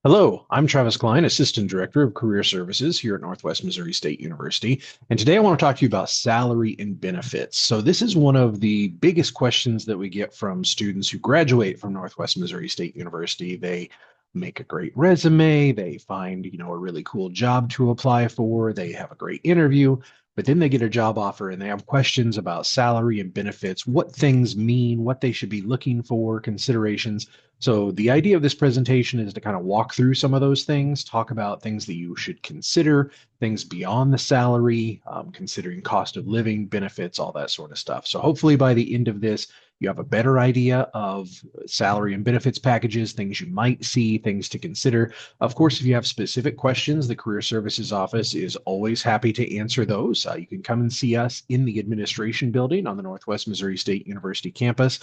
Hello, I'm Travis Klein, Assistant Director of Career Services here at Northwest Missouri State University. And today I want to talk to you about salary and benefits. So, this is one of the biggest questions that we get from students who graduate from Northwest Missouri State University. They make a great resume, they find, a really cool job to apply for, they have a great interview, but then they get a job offer and they have questions about salary and benefits, what things mean, what they should be looking for, considerations. So the idea of this presentation is to kind of walk through some of those things, talk about things that you should consider, things beyond the salary, considering cost of living, benefits, all that sort of stuff. So hopefully by the end of this, you have a better idea of salary and benefits packages, things you might see, things to consider. Of course, if you have specific questions, the Career Services Office is always happy to answer those. You can come and see us in the administration building on the Northwest Missouri State University campus.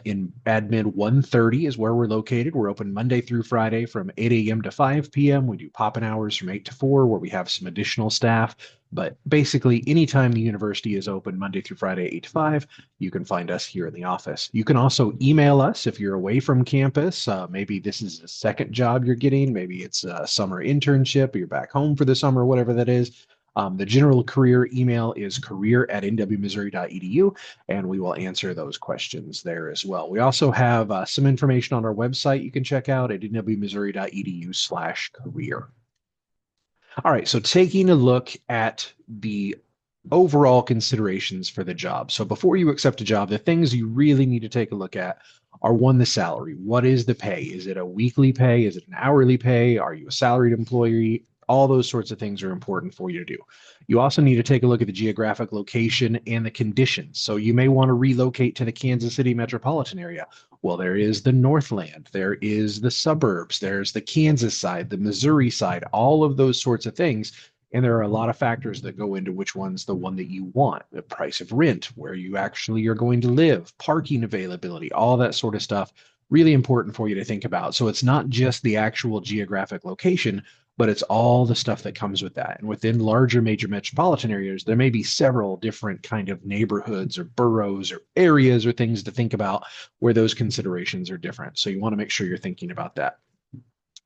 In Admin 130 is where we're located. We're open Monday through Friday from 8 a.m. to 5 p.m. We do pop-in hours from 8 to 4 where we have some additional staff. But basically, anytime the university is open Monday through Friday, 8 to 5, you can find us here in the office. You can also email us if you're away from campus. Maybe this is a second job you're getting. Maybe it's a summer internship, or you're back home for the summer, whatever that is. The general career email is career@nwmissouri.edu, and we will answer those questions there as well. We also have some information on our website you can check out at nwmissouri.edu/career. All right, so taking a look at the overall considerations for the job. So before you accept a job, the things you really need to take a look at are one, the salary. What is the pay? Is it a weekly pay? Is it an hourly pay? Are you a salaried employee? All those sorts of things are important for you to do. You also need to take a look at the geographic location and the conditions. So you may want to relocate to the Kansas City metropolitan area. Well, there is the Northland, there is the suburbs, there's the Kansas side, the Missouri side, all of those sorts of things. And there are a lot of factors that go into which one's the one that you want: the price of rent, where you actually are going to live, parking availability, all that sort of stuff. Really important for you to think about. So it's not just the actual geographic location, but it's all the stuff that comes with that. And within larger major metropolitan areas, there may be several different kind of neighborhoods or boroughs or areas or things to think about where those considerations are different. So you want to make sure you're thinking about that.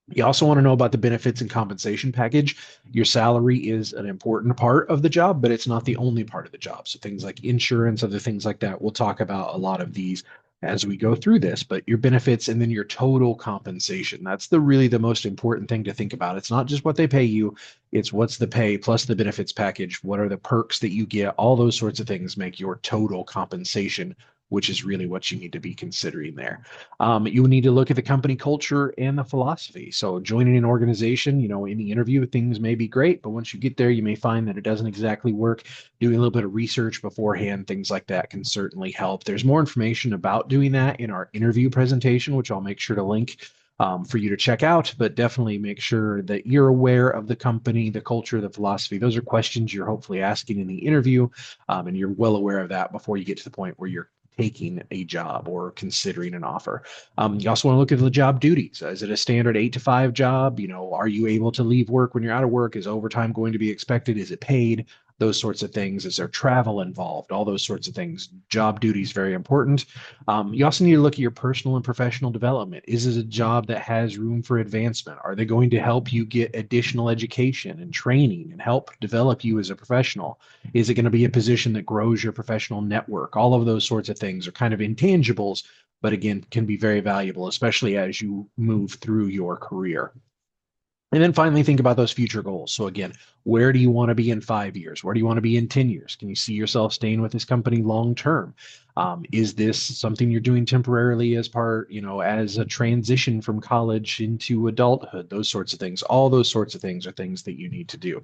You also want to know about the benefits and compensation package. Your salary is an important part of the job, but it's not the only part of the job. So things like insurance, other things like that, we'll talk about a lot of these as we go through this. But your benefits and then your total compensation, that's the really the most important thing to think about. It's not just what they pay you, it's what's the pay plus the benefits package. What are the perks that you get? All those sorts of things make your total compensation, which is really what you need to be considering there. You need to look at the company culture and the philosophy. So joining an organization, in the interview, things may be great, but once you get there, you may find that it doesn't exactly work. Doing a little bit of research beforehand, things like that can certainly help. There's more information about doing that in our interview presentation, which I'll make sure to link for you to check out, but definitely make sure that you're aware of the company, the culture, the philosophy. Those are questions you're hopefully asking in the interview, and you're well aware of that before you get to the point where you're taking a job or considering an offer. You also want to look at the job duties. Is it a standard 8 to 5 job? Are you able to leave work when you're out of work? Is overtime going to be expected? Is it paid? Those sorts of things. Is there travel involved? All those sorts of things. Job duties very important. You also need to look at your personal and professional development. Is it a job that has room for advancement? Are they going to help you get additional education and training and help develop you as a professional? Is it going to be a position that grows your professional network? All of those sorts of things are kind of intangibles, but again, can be very valuable, especially as you move through your career. And then finally, think about those future goals. So again, where do you want to be in 5 years? Where do you want to be in 10 years? Can you see yourself staying with this company long term? Is this something you're doing temporarily as part, as a transition from college into adulthood? Those sorts of things. All those sorts of things are things that you need to do.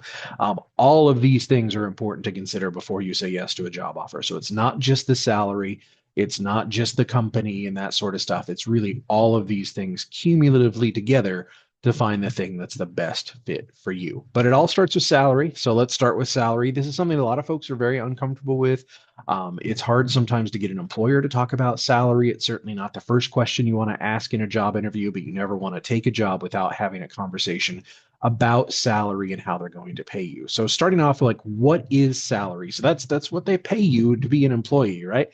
All of these things are important to consider before you say yes to a job offer. So it's not just the salary. It's not just the company and that sort of stuff. It's really all of these things cumulatively together to find the thing that's the best fit for you. But it all starts with salary. So let's start with salary. This is something a lot of folks are very uncomfortable with. It's hard sometimes to get an employer to talk about salary. It's certainly not the first question you want to ask in a job interview, but you never want to take a job without having a conversation about salary and how they're going to pay you. So starting off like what is salary? So that's what they pay you to be an employee, right?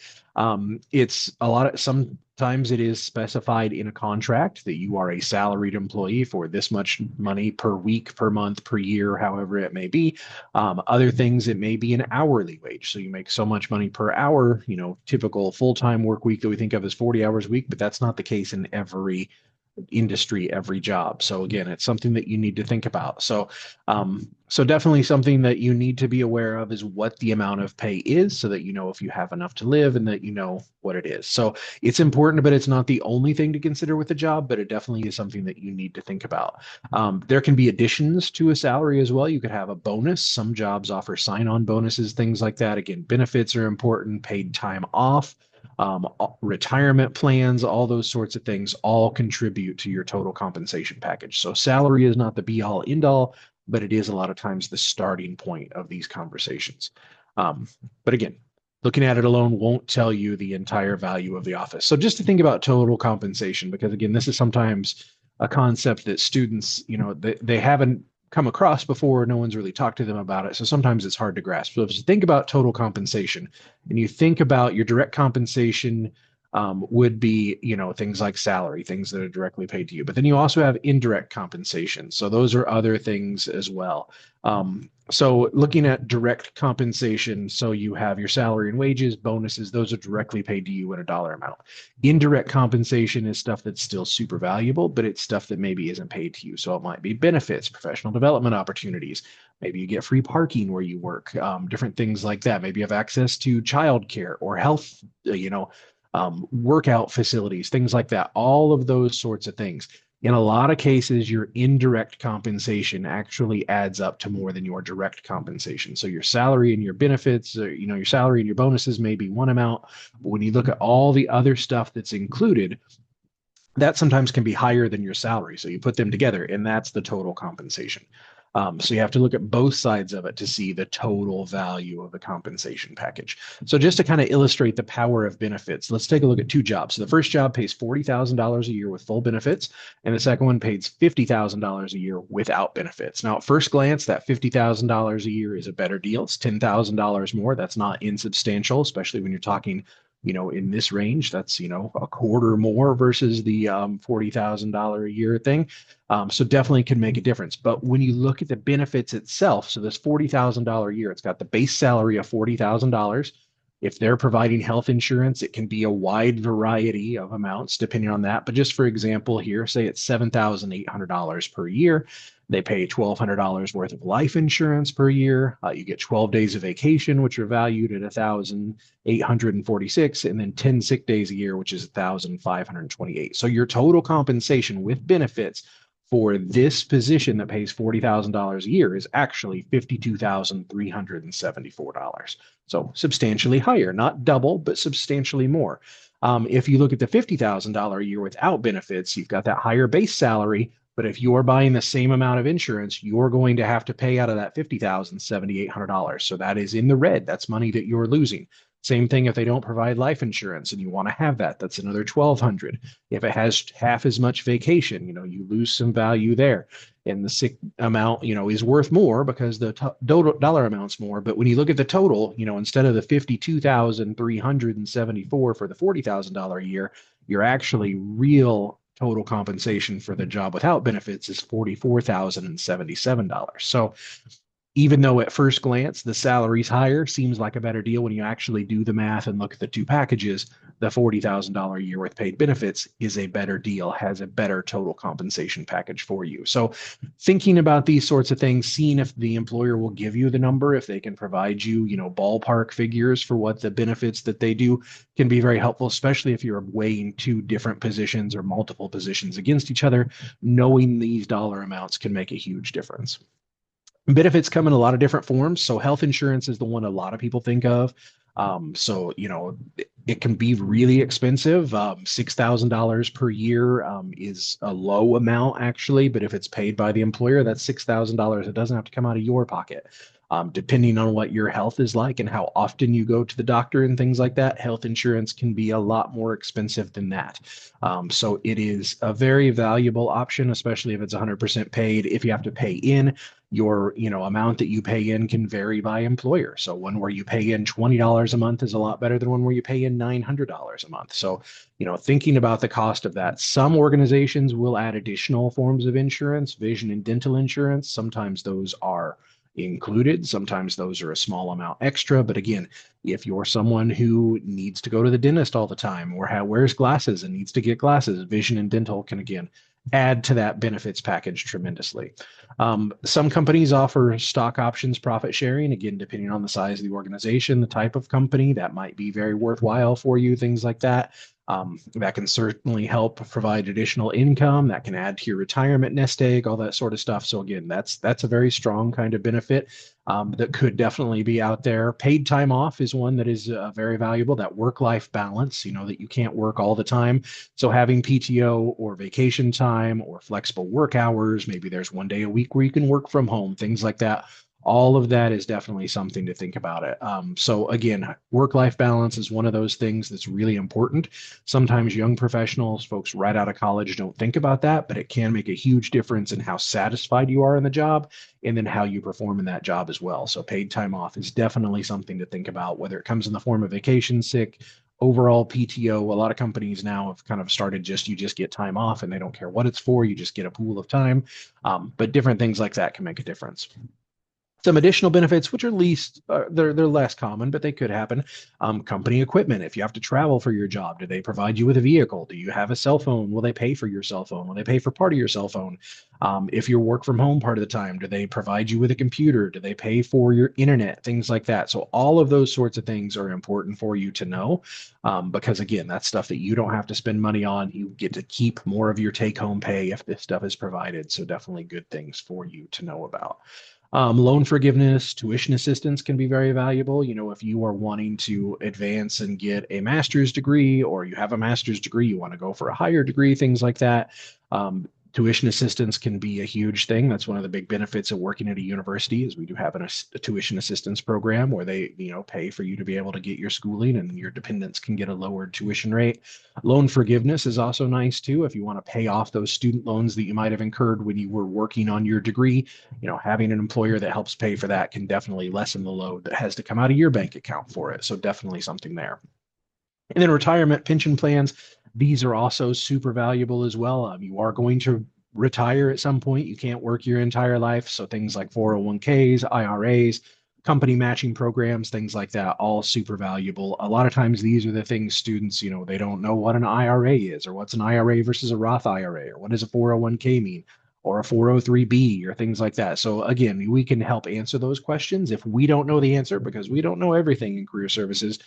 It's a lot of sometimes it is specified in a contract that you are a salaried employee for this much money per week, per month, per year, however it may be. Other things, it may be an hourly wage. So you make so much money per hour, typical full-time work week that we think of as 40 hours a week, but that's not the case in every industry, every job. So again, it's something that you need to think about. So definitely something that you need to be aware of is what the amount of pay is, so that you know if you have enough to live and that you know what it is. So it's important, but it's not the only thing to consider with the job, but it definitely is something that you need to think about. There can be additions to a salary as well. You could have a bonus. Some jobs offer sign-on bonuses, things like that. Again, benefits are important, paid time off, retirement plans, all those sorts of things all contribute to your total compensation package. So salary is not the be all end all, but it is a lot of times the starting point of these conversations. But again, looking at it alone won't tell you the entire value of the office. So just to think about total compensation, because again, this is sometimes a concept that students, they haven't come across before. No one's really talked to them about it. So sometimes it's hard to grasp. So if you think about total compensation and you think about your direct compensation, would be, things like salary, things that are directly paid to you. But then you also have indirect compensation. So those are other things as well. So looking at direct compensation, so you have your salary and wages, bonuses, those are directly paid to you in a dollar amount. Indirect compensation is stuff that's still super valuable, but it's stuff that maybe isn't paid to you. So it might be benefits, professional development opportunities. Maybe you get free parking where you work, different things like that. Maybe you have access to childcare or health, workout facilities, things like that, all of those sorts of things. In a lot of cases, your indirect compensation actually adds up to more than your direct compensation. So your salary and your benefits, your salary and your bonuses may be one amount, but when you look at all the other stuff that's included, that sometimes can be higher than your salary. So you put them together, and that's the total compensation. So you have to look at both sides of it to see the total value of the compensation package. So just to kind of illustrate the power of benefits, let's take a look at two jobs. So the first job pays $40,000 a year with full benefits, and the second one pays $50,000 a year without benefits. Now, at first glance, that $50,000 a year is a better deal. It's $10,000 more. That's not insubstantial, especially when you're talking in this range. That's, a quarter more versus the $40,000 a year thing. So definitely can make a difference. But when you look at the benefits itself, so this $40,000 a year, it's got the base salary of $40,000. If they're providing health insurance, it can be a wide variety of amounts depending on that. But just for example here, say it's $7,800 per year. They pay $1,200 worth of life insurance per year. You get 12 days of vacation, which are valued at 1,846, and then 10 sick days a year, which is 1,528. So your total compensation with benefits for this position that pays $40,000 a year is actually $52,374. So substantially higher, not double, but substantially more. If you look at the $50,000 a year without benefits, you've got that higher base salary. But if you're buying the same amount of insurance, you're going to have to pay out of that $50,000, $7,800. So that is in the red. That's money that you're losing. Same thing if they don't provide life insurance and you want to have that, that's another $1,200. If it has half as much vacation, you lose some value there. And the sick amount, is worth more because the dollar amount's more. But when you look at the total, instead of the $52,374 for the $40,000 a year, you're actually real total compensation for the job without benefits is $44,077. So even though at first glance the salary's higher, seems like a better deal, when you actually do the math and look at the two packages, the $40,000 a year with paid benefits is a better deal, has a better total compensation package for you. So thinking about these sorts of things, seeing if the employer will give you the number, if they can provide you, ballpark figures for what the benefits that they do, can be very helpful, especially if you're weighing two different positions or multiple positions against each other. Knowing these dollar amounts can make a huge difference. Benefits come in a lot of different forms. So health insurance is the one a lot of people think of. So, It can be really expensive. $6,000 per year is a low amount, actually, but if it's paid by the employer, that's $6,000. It doesn't have to come out of your pocket. Depending on what your health is like and how often you go to the doctor and things like that, health insurance can be a lot more expensive than that. So it is a very valuable option, especially if it's 100% paid. If you have to pay in, your amount that you pay in can vary by employer. So one where you pay in $20 a month is a lot better than one where you pay in $900 a month. So thinking about the cost of that, some organizations will add additional forms of insurance, vision and dental insurance. Sometimes those are included, sometimes those are a small amount extra. But again, if you're someone who needs to go to the dentist all the time or wears glasses and needs to get glasses, vision and dental can again add to that benefits package tremendously. Some companies offer stock options profit sharing, again, depending on the size of the organization, the type of company that might be very worthwhile for you, things like that. That can certainly help provide additional income that can add to your retirement nest egg, all that sort of stuff. So again, that's a very strong kind of benefit that could definitely be out there. Paid time off is one that is very valuable. That work-life balance, that you can't work all the time. So having PTO or vacation time or flexible work hours, maybe there's one day a week where you can work from home, things like that. All of that is definitely something to think about it. So again, work-life balance is one of those things that's really important. Sometimes young professionals, folks right out of college, don't think about that, but it can make a huge difference in how satisfied you are in the job and then how you perform in that job as well. So paid time off is definitely something to think about, whether it comes in the form of vacation, sick, overall PTO. A lot of companies now have kind of started you just get time off and they don't care what it's for. You just get a pool of time. But different things like that can make a difference. Some additional benefits, which are they're less common, but they could happen. Company equipment. If you have to travel for your job, do they provide you with a vehicle? Do you have a cell phone? Will they pay for your cell phone? Will they pay for part of your cell phone? If you work from home part of the time, do they provide you with a computer? Do they pay for your internet? Things like that. So all of those sorts of things are important for you to know, because again, that's stuff that you don't have to spend money on. You get to keep more of your take-home pay if this stuff is provided. So definitely good things for you to know about. Loan forgiveness, tuition assistance can be very valuable. If you are wanting to advance and get a master's degree, or you have a master's degree, you want to go for a higher degree, things like that. Tuition assistance can be a huge thing. That's one of the big benefits of working at a university is we do have a tuition assistance program where they, pay for you to be able to get your schooling and your dependents can get a lowered tuition rate. Loan forgiveness is also nice too. If you want to pay off those student loans that you might have incurred when you were working on your degree, having an employer that helps pay for that can definitely lessen the load that has to come out of your bank account for it. So definitely something there. And then retirement pension plans, these are also super valuable as well. You are going to retire at some point. You can't work your entire life. So things like 401ks, IRAs, company matching programs, things like that, all super valuable. A lot of times these are the things students, they don't know what an IRA is or what's an IRA versus a Roth IRA or what does a 401k mean or a 403b or things like that. So again, we can help answer those questions. If we don't know the answer, because we don't know everything in career services,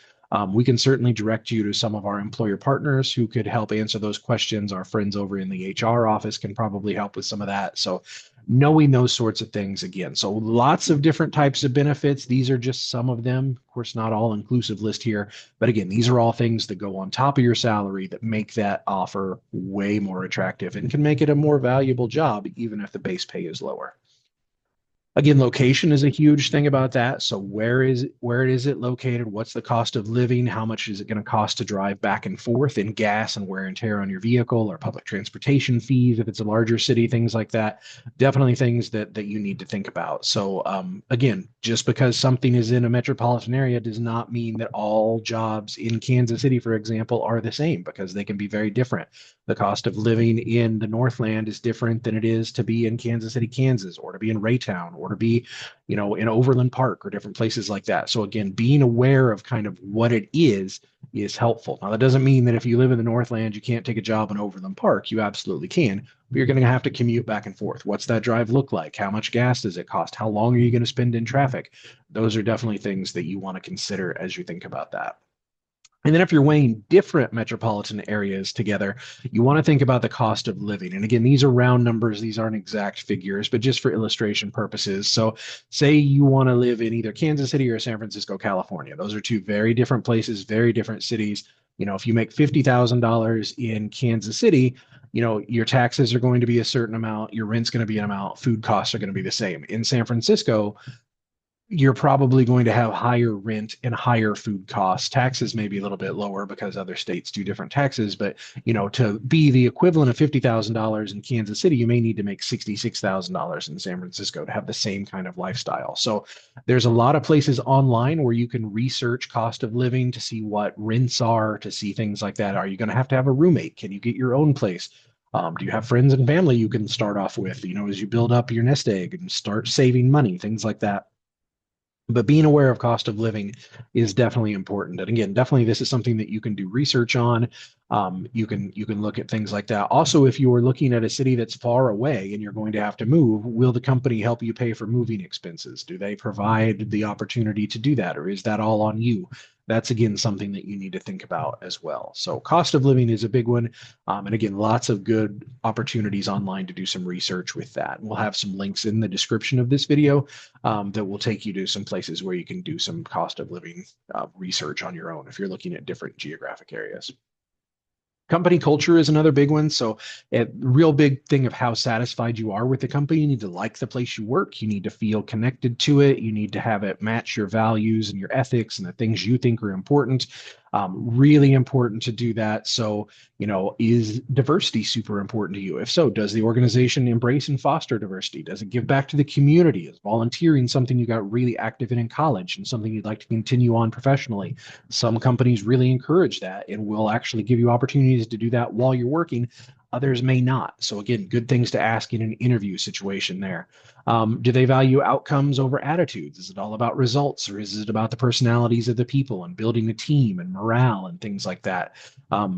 we can certainly direct you to some of our employer partners who could help answer those questions. Our friends over in the HR office can probably help with some of that. So knowing those sorts of things again. So lots of different types of benefits. These are just some of them. Of course, not all inclusive list here, but again, these are all things that go on top of your salary that make that offer way more attractive and can make it a more valuable job, even if the base pay is lower. Again, location is a huge thing about that. So where is it located? What's the cost of living? How much is it going to cost to drive back and forth in gas and wear and tear on your vehicle or public transportation fees if it's a larger city, things like that. Definitely things that you need to think about. So again, just because something is in a metropolitan area does not mean that all jobs in Kansas City, for example, are the same because they can be very different. The cost of living in the Northland is different than it is to be in Kansas City, Kansas, or to be in Raytown, or to be, in Overland Park or different places like that. So again, being aware of kind of what it is helpful. Now, that doesn't mean that if you live in the Northland, you can't take a job in Overland Park. You absolutely can, but you're going to have to commute back and forth. What's that drive look like? How much gas does it cost? How long are you going to spend in traffic? Those are definitely things that you want to consider as you think about that. And then if you're weighing different metropolitan areas together, you want to think about the cost of living. And again, these are round numbers, these aren't exact figures, but just for illustration purposes. So, say you want to live in either Kansas City or San Francisco, California. Those are two very different places, very different cities. If you make $50,000 in Kansas City, your taxes are going to be a certain amount, your rent's going to be an amount, food costs are going to be the same. In San Francisco, you're probably going to have higher rent and higher food costs. Taxes may be a little bit lower because other states do different taxes, but to be the equivalent of $50,000 in Kansas City, you may need to make $66,000 in San Francisco to have the same kind of lifestyle. So there's a lot of places online where you can research cost of living to see what rents are, to see things like that. Are you going to have a roommate? Can you get your own place? Do you have friends and family you can start off with, as you build up your nest egg and start saving money, things like that. But being aware of cost of living is definitely important. And again, definitely this is something that you can do research on. You can look at things like that. Also, if you are looking at a city that's far away and you're going to have to move, will the company help you pay for moving expenses? Do they provide the opportunity to do that, or is that all on you? That's again something that you need to think about as well. So cost of living is a big one. And again, lots of good opportunities online to do some research with that. We'll have some links in the description of this video that will take you to some places where you can do some cost of living research on your own if you're looking at different geographic areas. Company culture is another big one. So, a real big thing of how satisfied you are with the company. You need to like the place you work. You need to feel connected to it. You need to have it match your values and your ethics and the things you think are important. Really important to do that. So, is diversity super important to you? If so, does the organization embrace and foster diversity? Does it give back to the community? Is volunteering something you got really active in college and something you'd like to continue on professionally? Some companies really encourage that and will actually give you opportunities to do that while you're working. Others may not. So again, good things to ask in an interview situation there. Do they value outcomes over attitudes? Is it all about results, or is it about the personalities of the people and building a team and morale and things like that?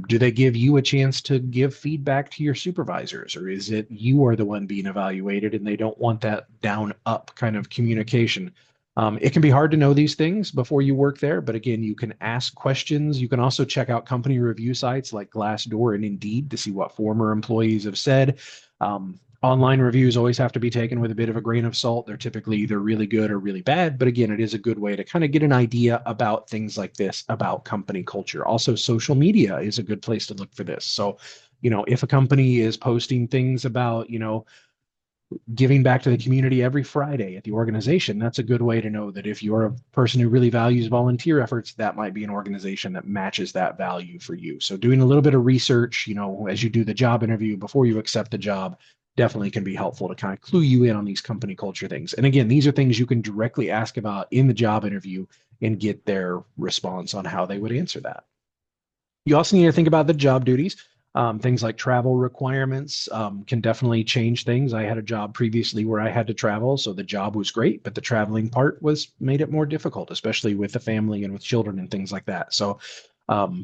Do they give you a chance to give feedback to your supervisors, or is it you are the one being evaluated and they don't want that down up kind of communication? It can be hard to know these things before you work there, but again, you can ask questions. You can also check out company review sites like Glassdoor and Indeed to see what former employees have said. Online reviews always have to be taken with a bit of a grain of salt. They're typically either really good or really bad, but again, it is a good way to kind of get an idea about things like this, about company culture. Also, social media is a good place to look for this. So, if a company is posting things about, giving back to the community every Friday at the organization, that's a good way to know that if you're a person who really values volunteer efforts, that might be an organization that matches that value for you. So doing a little bit of research, as you do the job interview before you accept the job, definitely can be helpful to kind of clue you in on these company culture things. And again, these are things you can directly ask about in the job interview and get their response on how they would answer that. You also need to think about the job duties. Things like travel requirements can definitely change things. I had a job previously where I had to travel, so the job was great, but the traveling part made it more difficult, especially with the family and with children and things like that. So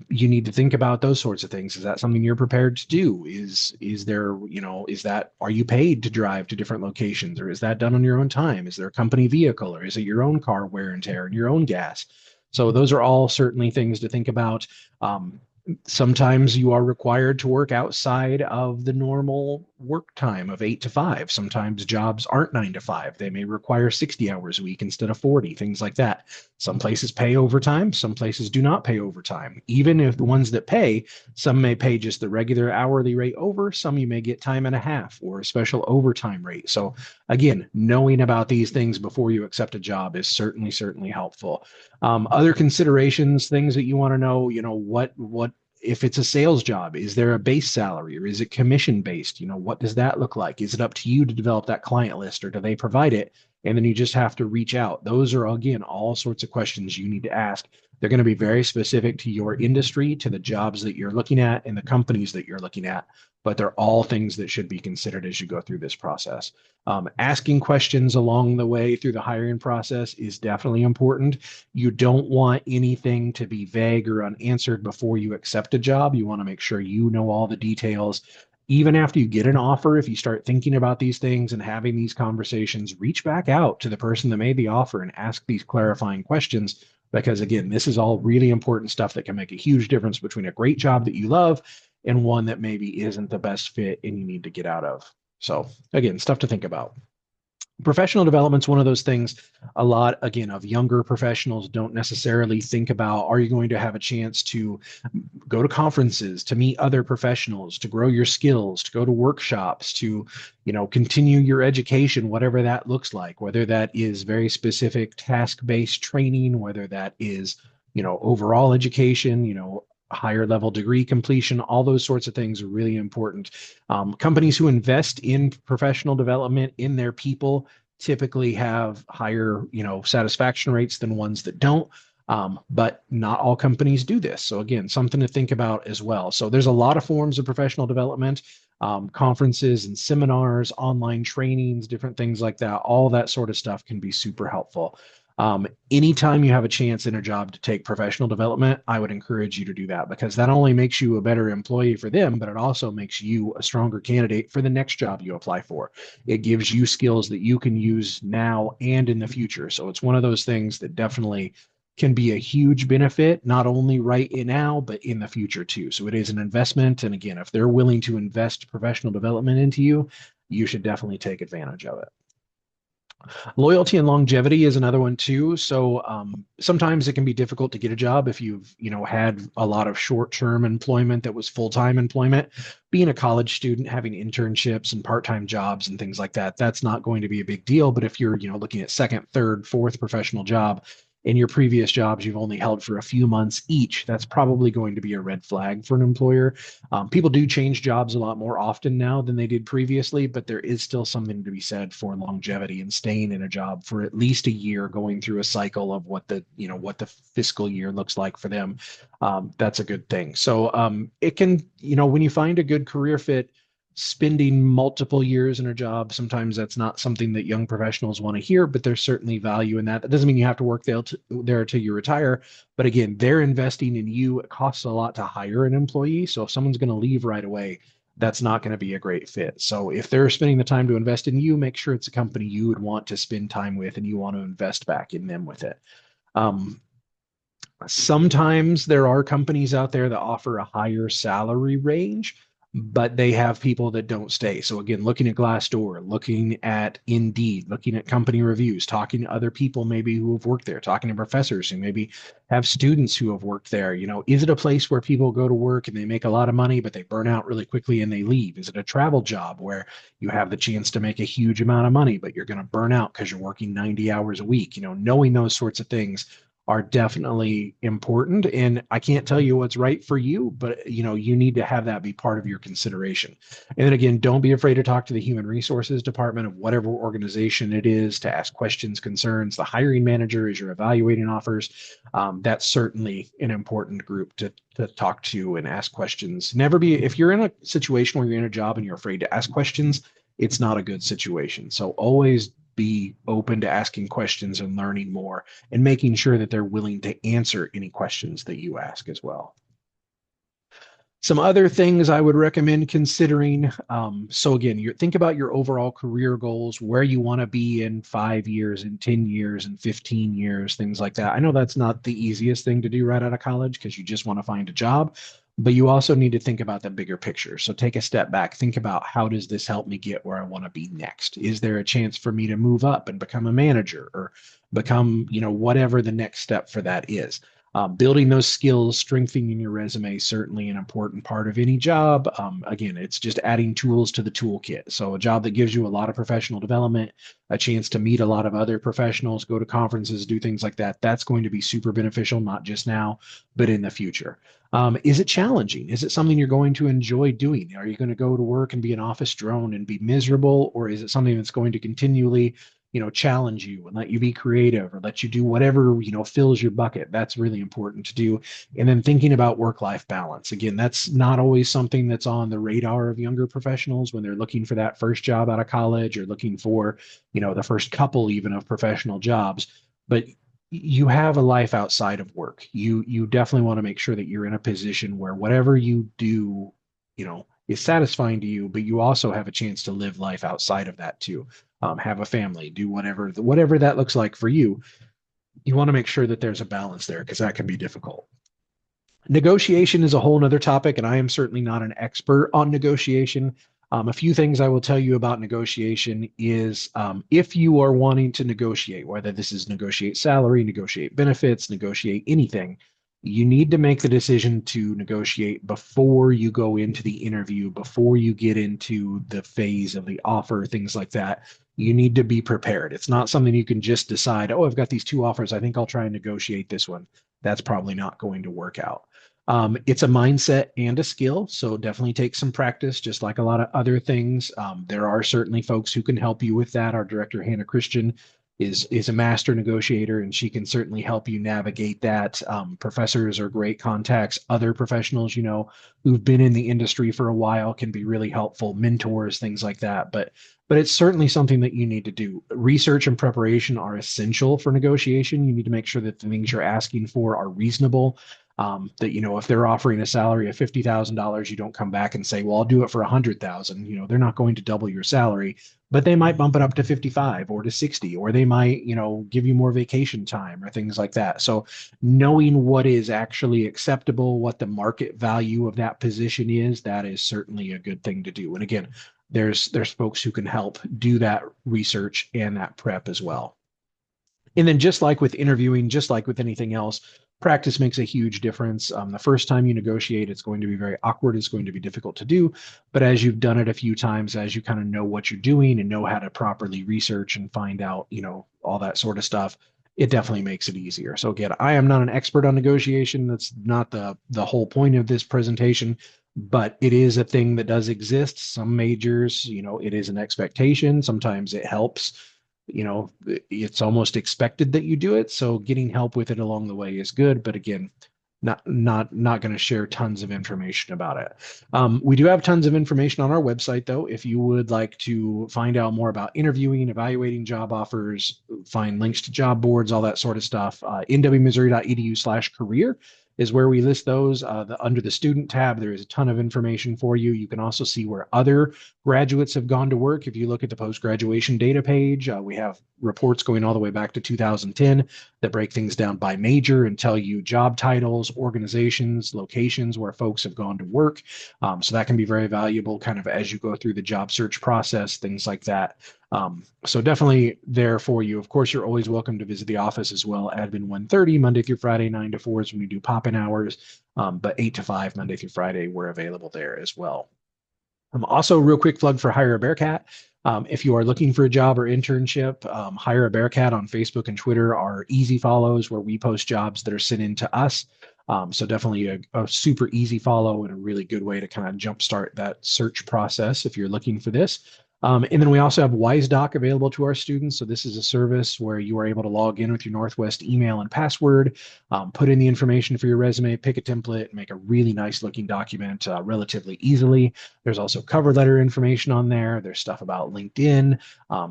you need to think about those sorts of things. Is that something you're prepared to do? Is there, are you paid to drive to different locations, or is that done on your own time? Is there a company vehicle, or is it your own car wear and tear and your own gas? So those are all certainly things to think about. Sometimes you are required to work outside of the normal work time of 8 to 5. Sometimes jobs aren't 9 to 5. They may require 60 hours a week instead of 40, things like that. Some places pay overtime. Some places do not pay overtime. Even if the ones that pay, some may pay just the regular hourly rate over. Some you may get time and a half or a special overtime rate. So again, knowing about these things before you accept a job is certainly helpful. Other considerations, things that you want to know, what if it's a sales job, is there a base salary or is it commission based? What does that look like? Is it up to you to develop that client list, or do they provide it? And then you just have to reach out. Those are, again, all sorts of questions you need to ask. They're going to be very specific to your industry, to the jobs that you're looking at and the companies that you're looking at, but they're all things that should be considered as you go through this process. Asking questions along the way through the hiring process is definitely important. You don't want anything to be vague or unanswered before you accept a job. You want to make sure you know all the details. Even after you get an offer, if you start thinking about these things and having these conversations, reach back out to the person that made the offer and ask these clarifying questions Because again, this is all really important stuff that can make a huge difference between a great job that you love and one that maybe isn't the best fit and you need to get out of. So again, stuff to think about. Professional development's one of those things a lot, again, of younger professionals don't necessarily think about. Are you going to have a chance to go to conferences, to meet other professionals, to grow your skills, to go to workshops, to, continue your education, whatever that looks like, whether that is very specific task-based training, whether that is, overall education, higher level degree completion, all those sorts of things are really important. Companies who invest in professional development in their people typically have higher, satisfaction rates than ones that don't. But not all companies do this. So again, something to think about as well. So there's a lot of forms of professional development, conferences and seminars, online trainings, different things like that. All that sort of stuff can be super helpful. Anytime you have a chance in a job to take professional development, I would encourage you to do that because that only makes you a better employee for them, but it also makes you a stronger candidate for the next job you apply for. It gives you skills that you can use now and in the future. So it's one of those things that definitely can be a huge benefit, not only right now, but in the future too. So it is an investment. And again, if they're willing to invest professional development into you, you should definitely take advantage of it. Loyalty and longevity is another one too. So sometimes it can be difficult to get a job if you've had a lot of short-term employment that was full-time employment. Being a college student, having internships and part-time jobs and things like that, that's not going to be a big deal. But if you're looking at second, third, fourth professional job, in your previous jobs you've only held for a few months each, that's probably going to be a red flag for an employer. People do change jobs a lot more often now than they did previously, but there is still something to be said for longevity and staying in a job for at least a year, going through a cycle of what the fiscal year looks like for them. That's a good thing. So it can, when you find a good career fit, spending multiple years in a job, sometimes that's not something that young professionals want to hear, but there's certainly value in that. That doesn't mean you have to work there till you retire. But again, they're investing in you. It costs a lot to hire an employee. So if someone's going to leave right away, that's not going to be a great fit. So if they're spending the time to invest in you, make sure it's a company you would want to spend time with and you want to invest back in them with it. Sometimes there are companies out there that offer a higher salary range, but they have people that don't stay. So again, looking at Glassdoor, looking at Indeed, looking at company reviews, talking to other people maybe who have worked there, talking to professors who maybe have students who have worked there. Is it a place where people go to work and they make a lot of money, but they burn out really quickly and they leave? Is it a travel job where you have the chance to make a huge amount of money, but you're going to burn out because you're working 90 hours a week? Knowing those sorts of things are definitely important. And I can't tell you what's right for you, but you need to have that be part of your consideration. And then again, don't be afraid to talk to the human resources department of whatever organization it is to ask questions, concerns. The hiring manager is your evaluating offers. That's certainly an important group to talk to and ask questions. If you're in a situation where you're in a job and you're afraid to ask questions, it's not a good situation. So always be open to asking questions and learning more and making sure that they're willing to answer any questions that you ask as well. Some other things I would recommend considering. So again, think about your overall career goals, where you want to be in 5 years, in 10 years, and 15 years, things like that. I know that's not the easiest thing to do right out of college because you just want to find a job, but you also need to think about the bigger picture. So take a step back, think about how does this help me get where I want to be next? Is there a chance for me to move up and become a manager or become, whatever the next step for that is? Building those skills, strengthening your resume, certainly an important part of any job. Again, it's just adding tools to the toolkit. So a job that gives you a lot of professional development, a chance to meet a lot of other professionals, go to conferences, do things like that. That's going to be super beneficial, not just now, but in the future. Is it challenging? Is it something you're going to enjoy doing? Are you going to go to work and be an office drone and be miserable? Or is it something that's going to continually challenge you and let you be creative or let you do whatever, fills your bucket? That's really important to do. And then thinking about work-life balance. Again, that's not always something that's on the radar of younger professionals when they're looking for that first job out of college or looking for, the first couple even of professional jobs. But you have a life outside of work. You definitely want to make sure that you're in a position where whatever you do, is satisfying to you, but you also have a chance to live life outside of that too. Have a family, do whatever that looks like for you. you want to make sure that there's a balance there because that can be difficult. Negotiation is a whole nother topic, and I am certainly not an expert on negotiation. A few things I will tell you about negotiation is if you are wanting to negotiate, whether this is negotiate salary, negotiate benefits, negotiate anything, you need to make the decision to negotiate before you go into the interview, before you get into the phase of the offer, things like that. You need to be prepared. It's not something you can just decide, oh, I've got these two offers. I think I'll try and negotiate this one. That's probably not going to work out. It's a mindset and a skill, so definitely take some practice, just like a lot of other things. There are certainly folks who can help you with that. Our director, Hannah Christian, is a master negotiator, and she can certainly help you navigate that. Professors are great contacts. Other professionals, who've been in the industry for a while can be really helpful. Mentors, things like that. But it's certainly something that you need to do. Research and preparation are essential for negotiation. You need to make sure that the things you're asking for are reasonable. That if they're offering a salary of $50,000, you don't come back and say, well, I'll do it for 100,000. They're not going to double your salary, but they might bump it up to 55 or to 60, or they might give you more vacation time or things like that. So knowing what is actually acceptable, what the market value of that position is, that is certainly a good thing to do. And again, there's folks who can help do that research and that prep as well. And then just like with interviewing, just like with anything else, practice makes a huge difference. The first time you negotiate, it's going to be very awkward. It's going to be difficult to do. But as you've done it a few times, as you kind of know what you're doing and know how to properly research and find out, all that sort of stuff, it definitely makes it easier. So again, I am not an expert on negotiation. That's not the whole point of this presentation, but it is a thing that does exist. Some majors, it is an expectation. Sometimes it helps. It's almost expected that you do it. So getting help with it along the way is good. But again, not going to share tons of information about it. We do have tons of information on our website, though. If you would like to find out more about interviewing, evaluating job offers, find links to job boards, all that sort of stuff, nwmissouri.edu/career is where we list those. Under the student tab, there is a ton of information for you. You can also see where other graduates have gone to work. If you look at the post-graduation data page, we have reports going all the way back to 2010 that break things down by major and tell you job titles, organizations, locations where folks have gone to work. So that can be very valuable kind of as you go through the job search process, things like that. So definitely there for you. Of course, you're always welcome to visit the office as well. Admin 1:30, Monday through Friday, 9 to 4 is when we do pop-in hours, but 8 to 5, Monday through Friday, we're available there as well. Also, real quick plug for Hire a Bearcat. If you are looking for a job or internship, Hire a Bearcat on Facebook and Twitter are easy follows where we post jobs that are sent in to us. So definitely a super easy follow and a really good way to kind of jumpstart that search process if you're looking for this. And then we also have WiseDoc available to our students. So this is a service where you are able to log in with your Northwest email and password, put in the information for your resume, pick a template, and make a really nice looking document relatively easily. There's also cover letter information on there. There's stuff about LinkedIn.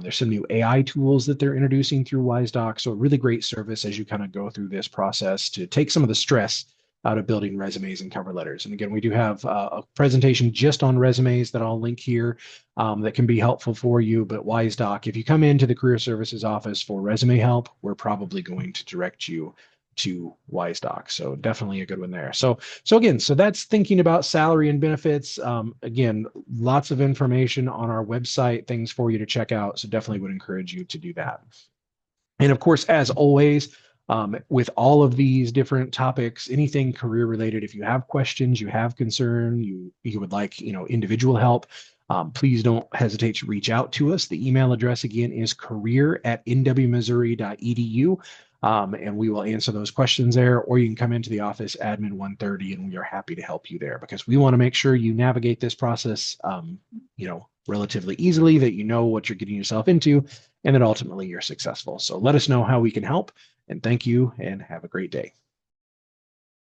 There's some new AI tools that they're introducing through WiseDoc. So a really great service as you kind of go through this process to take some of the stress out of building resumes and cover letters. And again, we do have a presentation just on resumes that I'll link here that can be helpful for you. But WiseDoc, if you come into the Career Services office for resume help, we're probably going to direct you to WiseDoc. So definitely a good one there. So again, so that's thinking about salary and benefits. Again, lots of information on our website, things for you to check out. So definitely would encourage you to do that. And of course, as always, with all of these different topics, anything career related, if you have questions, you have concern, you would like, individual help, please don't hesitate to reach out to us. The email address again is career@nwmissouri.edu. And we will answer those questions there, or you can come into the office admin 1:30 and we are happy to help you there because we want to make sure you navigate this process, relatively easily, that you know what you're getting yourself into, and that ultimately you're successful. So let us know how we can help. And thank you and have a great day.